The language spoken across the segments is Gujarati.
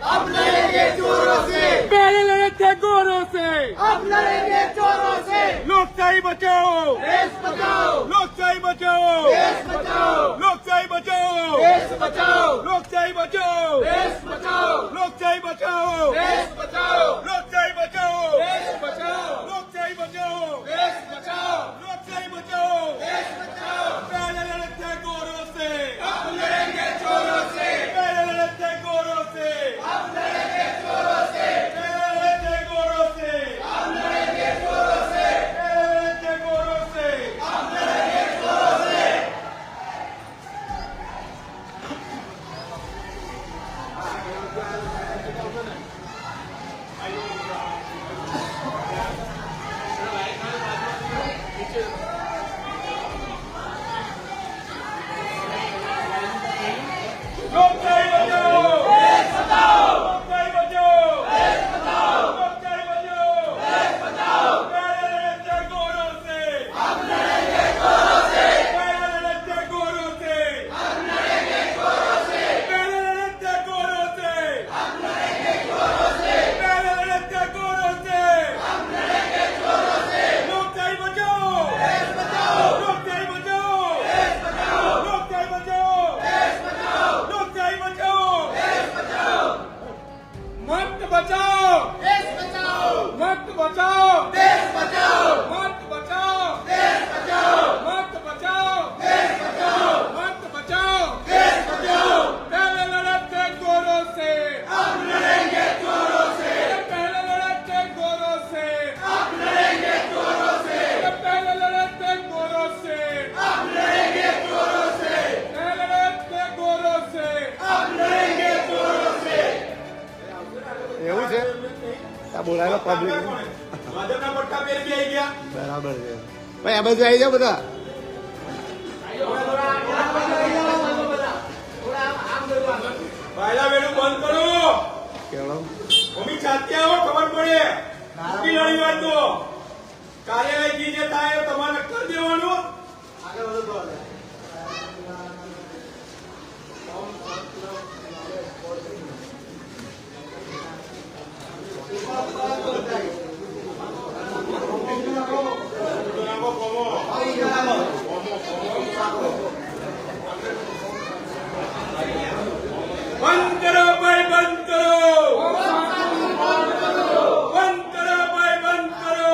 अब लड़ेंगे चोरों से, पहले लड़े थे गोरों से, अब लड़ेंगे चोरों से। लोकशाही बचाओ, देश बचाओ, लोकशाही बचाओ, देश बचाओ, लोकशाही बचाओ, देश बचाओ, लोकशाही बचाओ, देश बचाओ, लोकशाही बचाओ, देश बचाओ, लोकशाही बचाओ, देश बचाओ, लोकशाही बचाओ, देश बचाओ, लोकशाही बचाओ, देश बचाओ। पहले लड़े थे गोरों से, अब लड़ेंगे चोरों से, पहले लड़े थे गोरों से, अब लड़ेंगे चोरों से, पहले लड़े थे गोरों से, अब लड़ेंगे चोरों से, पहले लड़े थे गोरों से। अब लड़ेंगे चोरों से। लोकशाही बचाओ, देश बचाओ, लोकशाही बचाओ, देश बचाओ, लोकशाही बचाओ, देश बचाओ। पहले लड़े थे गोरों से, अब लड़ेंगे चोरों से, पहले लड़े थे गोरों से, अब लड़ेंगे चोरों से, पहले लड़े थे गोरों से, अब लड़ेंगे चोरों से, पहले लड़े थे गोरों से। अब लड़ेंगे चोरों से। लोकशाही बचाओ, देश बचाओ, लोकशाही बचाओ, देश बचाओ, लोकशाही बचाओ, देश बचाओ, लोकशाही बचाओ, देश बचाओ, मत बचाओ, देश बचाओ, मत बचाओ, देश बचाओ, मत बचाओ, देश बचाओ, मत बचाओ, देश बचाओ, मत बचाओ। देश बचाओ। पहले लड़े थे गोरों से, अब लड़ेंगे चोरों से, पहले लड़े थे गोरों से, अब लड़ेंगे चोरों से, पहले लड़े थे गोरों से, अब लड़ेंगे चोरों से, पहले लड़े थे गोरों से। अब लड़ेंगे चोरों से। એવું છે આ બોલાયેલો પબ્લિક ભાજપના પટ્ટા પહેરી આવી ગયા. બરાબર છે ભાઈ આ બાજુ આવી જાઓ બધા પહેલા વેલું બંધ કરો. કેળો મમ્મી છાતી આવો ખબર પડે. મૂકી લડી વાત તો કાર્યાલય જે થાય એ તમારે કરી દેવાનું. બંધ કરો ભાઈ, બંધ કરો. બંધ કરો ભાઈ, બંધ કરો.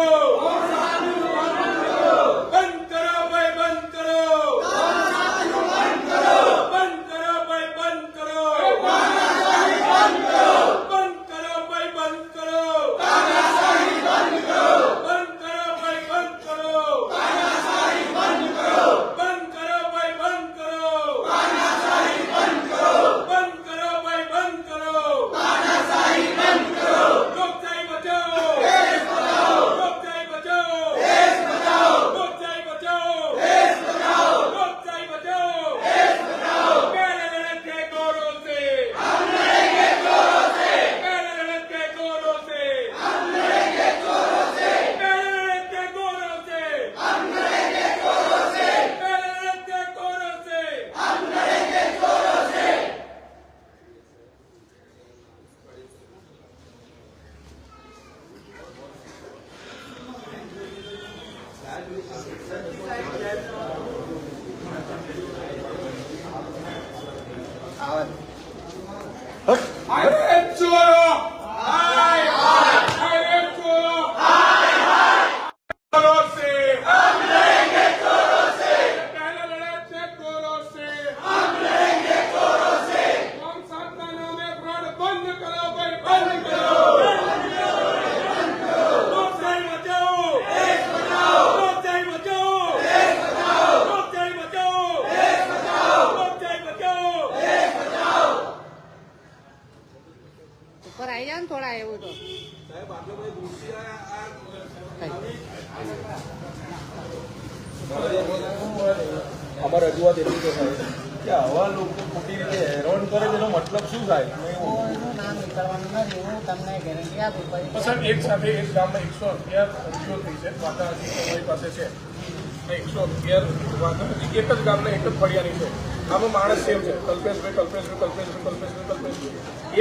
બંધ કરો ભાઈ, બંધ કરો. બંધ કરો ભાઈ, બંધ કરો. બંધ કરો ભાઈ, બંધ કરો. બંધ કરો ભાઈ, બંધ કરો. બંધ કરો ભાઈ, બંધ કરો. બંધ કરો ભાઈ, બંધ કરો. લોકશાહી બચાવો, લોકશાહી બચાવો, લોકશાહી બચાવો, લોકશાહી બચાવો. पहले लड़े थे गोरों से, पहले लड़े थे गोरों से, पहले लड़े थे गोरों से, पहले लड़े थे गोरों से, पहले लड़े थे गोरों से। I am Choro! I am Choro! गोरों से, अब लड़ेंगे चोरों से, पहले लड़े थे गोरों से, अब लड़ेंगे चोरों से। कौन सा नाम है फ्रॉड? बंद करो भाई, बंद करो। लोकशाही बचाओ, देश बचाओ, लोकशाही बचाओ, देश बचाओ, लोकशाही बचाओ, देश बचाओ, लोकशाही बचाओ। देश बचाओ। ઉપર આવી જાવ ને થોડા એવું તો અમારે રજૂઆત એટલી તો થાય કે આવા લોકો ખોટી રીતે હેરાન કરે તેનો મતલબ શું થાય? કોઈનું નામ નીકળવાનું નથી હું તમને ગેરંટી આપું સાહેબ એક સાથે એક ગામમાં 111 અરજીઓ થઈ છે, વાતા હજી તમારી પાસે છે 111 વાતા એક જ ગામના એક જ ફળિયાની છે. આમાં માણસ સેમ છે, કલ્પેશભાઈ.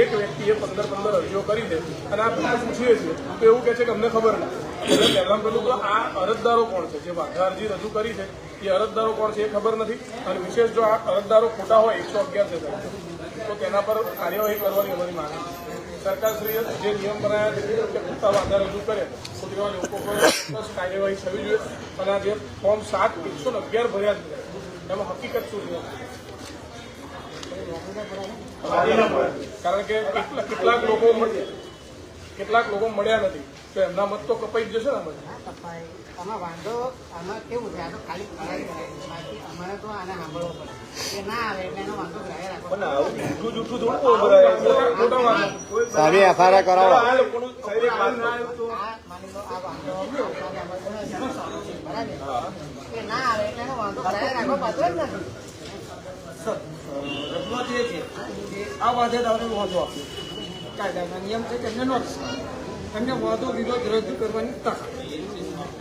એક વ્યક્તિએ 15 અરજીઓ કરી છે અને આ આપણે પૂછીએ છીએ તો એવું કહે છે કે અમને ખબર નથી. એટલે પહેલાં પેલું તો આ અરજદારો કોણ છે, જે વાંધા અરજી રજૂ કરી છે એ અરજદારો કોણ છે એ ખબર નથી. અને વિશેષ જો આ અરજદારો ખોટા હોય 111 છે તો તેના પર કાર્યવાહી કરવાની અમારી માંગ છે. સરકારશ્રીએ જે નિયમ બનાવ્યા છે કે ખોટા વાંધા રજૂ કરે તો તેવા લોકો પર ચોક્કસ કાર્યવાહી થવી જોઈએ. અને આ જે ફોર્મ 7/111 ભર્યા છે એમાં હકીકત શું છે? કારણ કે કેટલાક લોકો મળ્યા નથી તો એમના મત તો કપાઈ જ જશે ને. આમાં વાંધો આમાં કેવું છે, આ તો ખાલી બાકી અમારે તો આને સાંભળવો પડે કે ના આવે એટલે એનો વાંધો ગ્રાહ્ય રાખવો. પણ આવું જૂઠું થોડું ભરાય, ખોટા વાંધા. સામે FIR કરાવો. આ લોકોનું શારીરિક વાંધો. આ માની લો આ વાંધો બરાબર કે ના આવે એટલે એનો વાંધો ગ્રાહ્ય રાખવો પાત્ર જ નથી. રજૂઆત એ છે આ વાંધેદારોને વાંધો આપ્યો, કાયદાના નિયમ છે કે એમને નોટિસ એમને વાંધો વિરોધ રજૂ કરવાની તક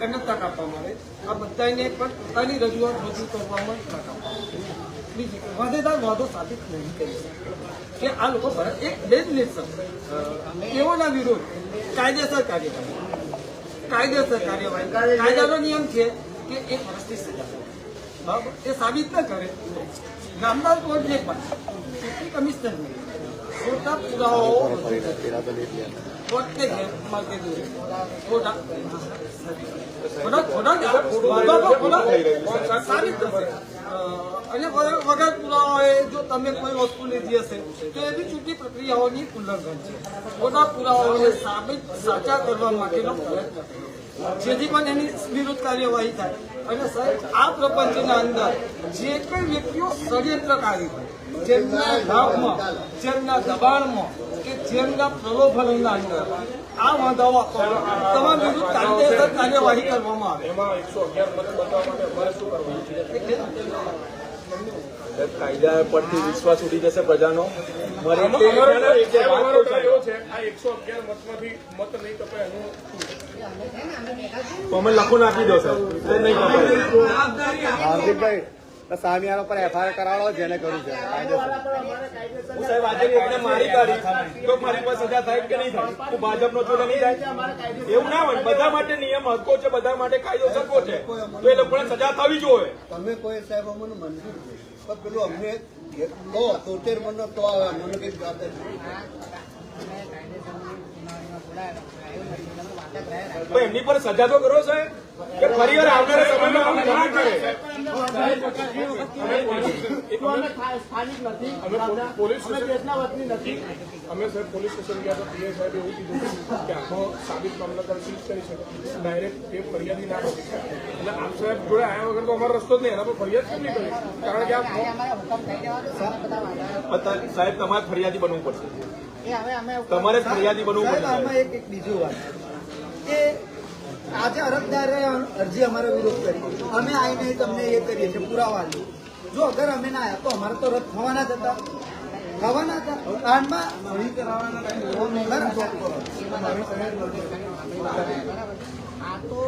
એમને તક આપવામાં આવે. આ બધાને પણ આની રજૂઆત રજૂ કરવામાં તક આપવામાં બીજી વાંધેદાર વાંધો સાબિત નહીં કરી શકે કે આ લોકો એક બે જ લેશન તેઓના વિરોધ કાયદેસર કાર્યવાહી કાયદાનો નિયમ છે કે 1 વર્ષની સજા બરાબર એ સાબિત ન કરે નામદાર કોર્ટને પણ ચૂંટણી કમિશનર ખોટા પુરાવાઓ કોર્ટને ધ્યાનમાં લીધું સાબિત થશે. અને વગર પુરાવાએ જો તમે કોઈ વસ્તુ લીધી હશે તો એ બી ચૂંટણી પ્રક્રિયાઓની ઉલ્લંઘન છે. ખોટા પુરાવાઓને સાચા કરવા માટેનો પ્રયત્ન જેથી પણ એની વિરુદ્ધ કાર્યવાહી થાય. અને સાહેબ આ પ્રપંચના અંદર જે કોઈ વ્યક્તિઓ ષડયંત્રકારી હોય જેમના લાભમાં જેમના દબાણમાં કે જેમના પ્રલોભનના અંદર આ વાંધાઓ તમામ વિરુદ્ધ કાયદેસર કાર્યવાહી કરવામાં આવે. એમાં 111 મત બતાવવા માટે અમારે શું કરવું? કાયદા પરથી વિશ્વાસ ઉઠી જશે પ્રજાનો. એવો છે આ 111 મતમાંથી મત નહીં કપાય એનું તો અમે લખો નાખી દો સર, નહીં કપાય. હાર્દિકભાઈ સામિયાનો પર FIR કરાવો જેને કર્યું છે કાયદેસર. હું સાહેબ આજે એકને મારી કાઢી તો મારી પાસે સજા થાય કે નહીં થાય? હું ભાજપનો છું તો નહીં થાય? એવું ના હોય. બધા માટે નિયમ હક્કો છે, બધા માટે કાયદો સકો છે, તો એ લોકોને સજા થવી જોઈએ. તમે કોઈ સાહેબ અમને મંજૂર છે પણ પેલું અમને લો 73 મનો તો આવે મને કઈ જવાબદારી પણ એમની પર સજા તો કરો સાહેબ કે ફરી વાર આવનારા સમયમાં આવું ના કરે. અમે સાહેબ પોલીસ સ્ટેશન ગયા તો પીએ સાહેબ એવું કીધું કે આખો સાબિત મામલતદાર સીઝ કરી શકે, ડાયરેક્ટ એ ફરિયાદી ના કરી શકે. એટલે આમ સાહેબ જોડે આવ્યા વગર તો અમારો રસ્તો જ નહીં, એના પર ફરિયાદ કેમ નહીં કરી? કારણ કે સાહેબ તમારે ફરિયાદી બનવું પડશે, તમારે જ ફરિયાદી બનવું પડશે. આમાં એક બીજું વાત કે આજે અરજદારે અરજી અમારો વિરોધ કરી, અમે આવીને તમને એ કરીએ છીએ પુરાવા. જો અગર અમે ના આવ્યા તો અમારે તો રદ થવાના જ હતા. કાંડમાં આ તો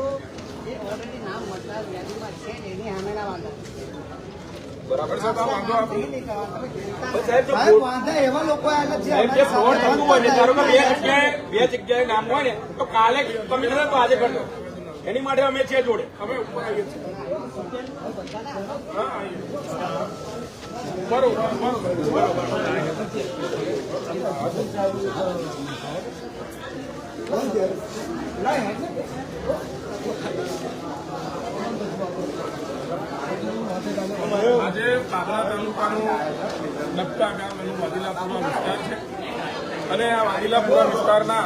જે ઓલરેડી નામ મતદાર યાદીમાં છે એની સામેના વાંધા બરાબર સાહેબ, આ વાંધો સાહેબ વાંધા એવા લોકો સાહેબ જે ફ્રોડ થતું હોય ને, ધારો કે બે જગ્યાએ નામ હોય ને તો કાલે કમિશનર તો આજે કરજો, એની માટે અમે છે જોડે. અમે ઉપર આવીએ છીએ. હા બરોબર આજે પાદરા તાલુકાનું લપકા ગામ એનું વાદીલાપુરા વિસ્તાર છે અને આ વાદીલાપુરા વિસ્તારના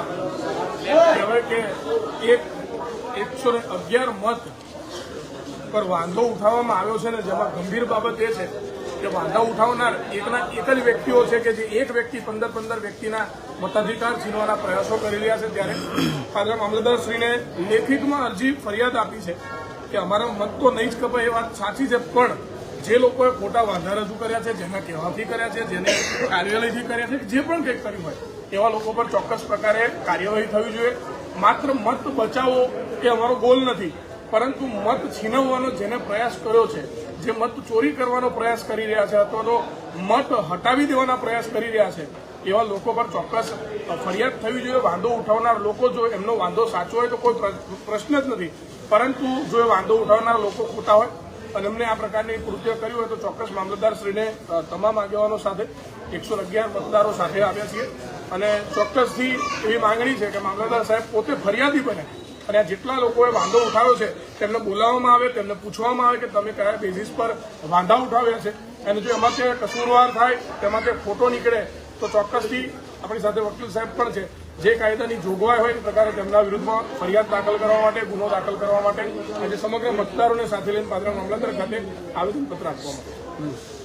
કહેવાય કે 111 મત પર વાંધો ઉઠાવવામાં આવ્યો છે ને જેમાં ગંભીર બાબત એ છે કે વાંધા ઉઠાવનાર એક જ વ્યક્તિઓ છે કે જે એક વ્યક્તિ 15 વ્યક્તિના મતાધિકાર છીનવાના પ્રયાસો કરી રહ્યા છે. ત્યારે પાદરા મામલતદારશ્રીને લેખિતમાં અરજી ફરિયાદ આપી છે કે અમારા મત તો નહીં જ કપાય એ વાત સાચી છે, પણ જે લોકોએ ખોટા વાંધા રજૂ કર્યા છે, જેના કહેવાથી કર્યા છે, જેને કાર્યાલયથી કર્યા છે, જે પણ કંઈક કર્યું હોય એવા લોકો પર ચોક્કસ પ્રકારે કાર્યવાહી થવી જોઈએ. માત્ર મત બચાવો એ અમારો ગોલ નથી, પરંતુ મત છીનવવાનો જેને પ્રયાસ કર્યો છે જે મત ચોરી કરવાનો પ્રયાસ કરી રહ્યા છે અથવા તો મત હટાવી દેવાના પ્રયાસ કરી રહ્યા છે એવા લોકો પર ચોક્કસ ફરિયાદ થવી જોઈએ. વાંધો ઉઠાવનાર લોકો જો એમનો વાંધો સાચો હોય તો કોઈ પ્રશ્ન જ નથી, પરંતુ જો એ વાંધો ઉઠાવનાર લોકો ખોટા હોય અને એમને આ પ્રકારની કૃત્ય કર્યું હોય તો ચોક્કસ મામલતદારશ્રીને તમામ આગેવાનો સાથે 111 મતદારો સાથે આવ્યા છીએ અને ચોક્કસથી એવી માંગણી છે કે મામલતદાર સાહેબ પોતે ફરિયાદી બને અને આ જેટલા લોકોએ વાંધો ઉઠાવ્યો છે તેમને બોલાવવામાં આવે, તેમને પૂછવામાં આવે કે તમે કયા બેઝિસ પર વાંધા ઉઠાવ્યા છે અને જો એમાં તે કસૂરવાર થાય, તેમાં તે ખોટો નીકળે તો ચોક્કસથી આપણી સાથે વકીલ સાહેબ પણ છે, જે કાયદાની જોગવાઈ હોય એ પ્રકારે તેમના વિરુદ્ધમાં ફરિયાદ દાખલ કરવા માટે, ગુનો દાખલ કરવા માટે આજે સમગ્ર મતદારોને સાથે લઈને પાદરા મામલતદાર ખાતે આવેદનપત્ર આપવામાં આવ્યું.